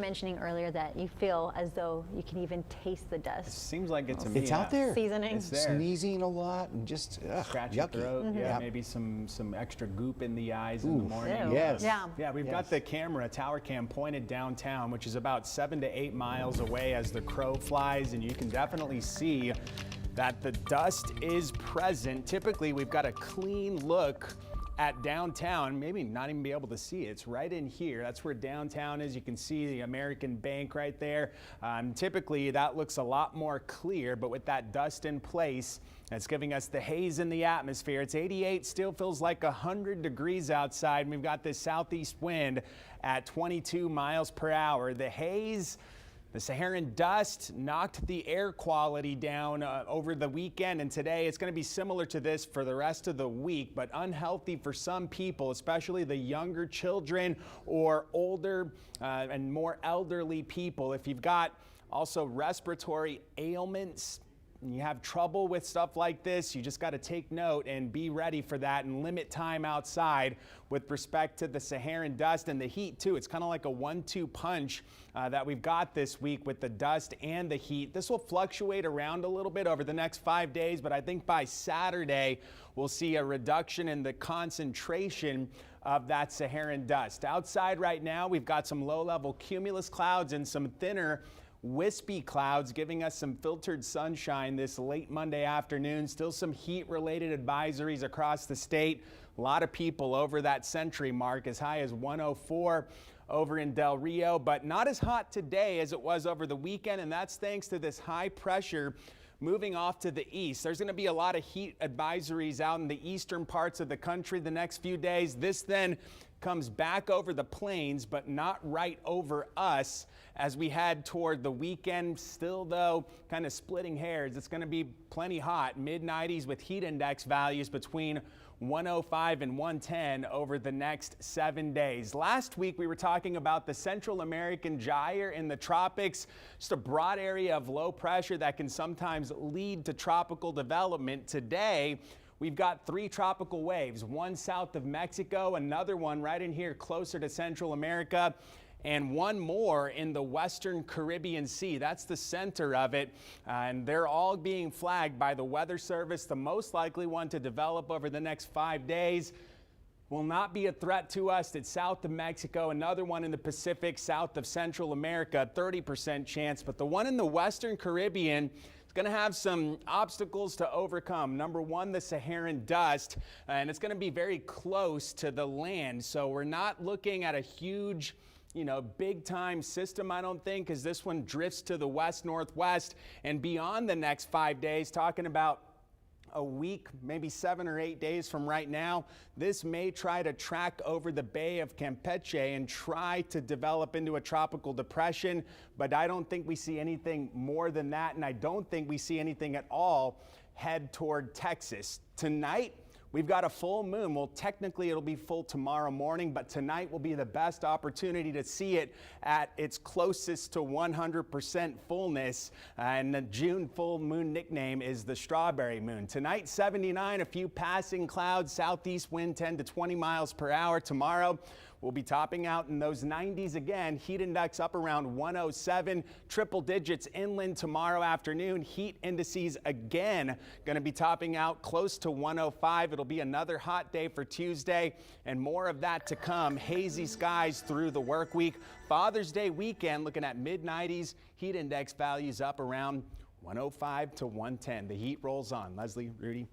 Mentioning earlier that you feel as though you can even taste the dust. It seems like it's It's out there. Seasoning. It's there. Sneezing a lot and just Scratchy yucky. throat. Yeah, maybe some extra goop in the eyes in the morning. Ew. Yes. Yeah. We've got the camera, tower cam pointed downtown, which is about 7 to 8 miles away as the crow flies, and you can definitely see that the dust is present. Typically, we've got a clean look at downtown, maybe not even be able to see it. It's right in here. That's where downtown is. You can see the American Bank right there. Typically, that looks a lot more clear, but with that dust in place, it's giving us the haze in the atmosphere. It's 88, still feels like 100 degrees outside. And we've got this southeast wind at 22 miles per hour. The haze, the Saharan dust knocked the air quality down over the weekend, and today it's going to be similar to this for the rest of the week, but unhealthy for some people, especially the younger children or older and more elderly people. If you've got also respiratory ailments, and you have trouble with stuff like this, you just got to take note and be ready for that and limit time outside with respect to the Saharan dust and the heat too. It's kind of like a 1-2 punch that we've got this week with the dust and the heat. This will fluctuate around a little bit over the next 5 days, but I think by Saturday we'll see a reduction in the concentration of that Saharan dust. Outside right now, we've got some low-level cumulus clouds and some thinner wispy clouds giving us some filtered sunshine this late Monday afternoon. Still some heat-related advisories across the state. A lot of people over that century mark, as high as 104 over in Del Rio, but not as hot today as it was over the weekend, and that's thanks to this high pressure moving off to the east. There's going to be a lot of heat advisories out in the eastern parts of the country the next few days. This then comes back over the plains, but not right over us as we head toward the weekend. Still, though, kind of splitting hairs. It's going to be plenty hot, mid-90s with heat index values between 105 and 110 over the next 7 days. Last week, we were talking about the Central American gyre in the tropics, just a broad area of low pressure that can sometimes lead to tropical development. Today, we've got 3 tropical waves, one south of Mexico, another one right in here closer to Central America, and one more in the western Caribbean Sea. That's the center of it, and they're all being flagged by the Weather Service. The most likely one to develop over the next 5 days will not be a threat to us. It's south of Mexico, another one in the Pacific, south of Central America, 30% chance, but the one in the western Caribbean is going to have some obstacles to overcome. Number one, the Saharan dust, and it's going to be very close to the land, so we're not looking at a huge, big time system, I don't think, as this one drifts to the west-northwest and beyond the next 5 days, talking about a week, maybe 7 or 8 days from right now. This may try to track over the Bay of Campeche and try to develop into a tropical depression, but I don't think we see anything more than that, and I don't think we see anything at all head toward Texas. Tonight, we've got a full moon. Well, technically it'll be full tomorrow morning, but tonight will be the best opportunity to see it at its closest to 100% fullness. And the June full moon nickname is the strawberry moon. Tonight, 79, a few passing clouds, southeast wind 10 to 20 miles per hour. Tomorrow, we'll be topping out in those 90s again. Heat index up around 107, triple digits inland tomorrow afternoon. Heat indices again going to be topping out close to 105. It'll be another hot day for Tuesday, and more of that to come. Hazy skies through the work week. Father's Day weekend looking at mid-90s. Heat index values up around 105 to 110. The heat rolls on. Leslie, Rudy.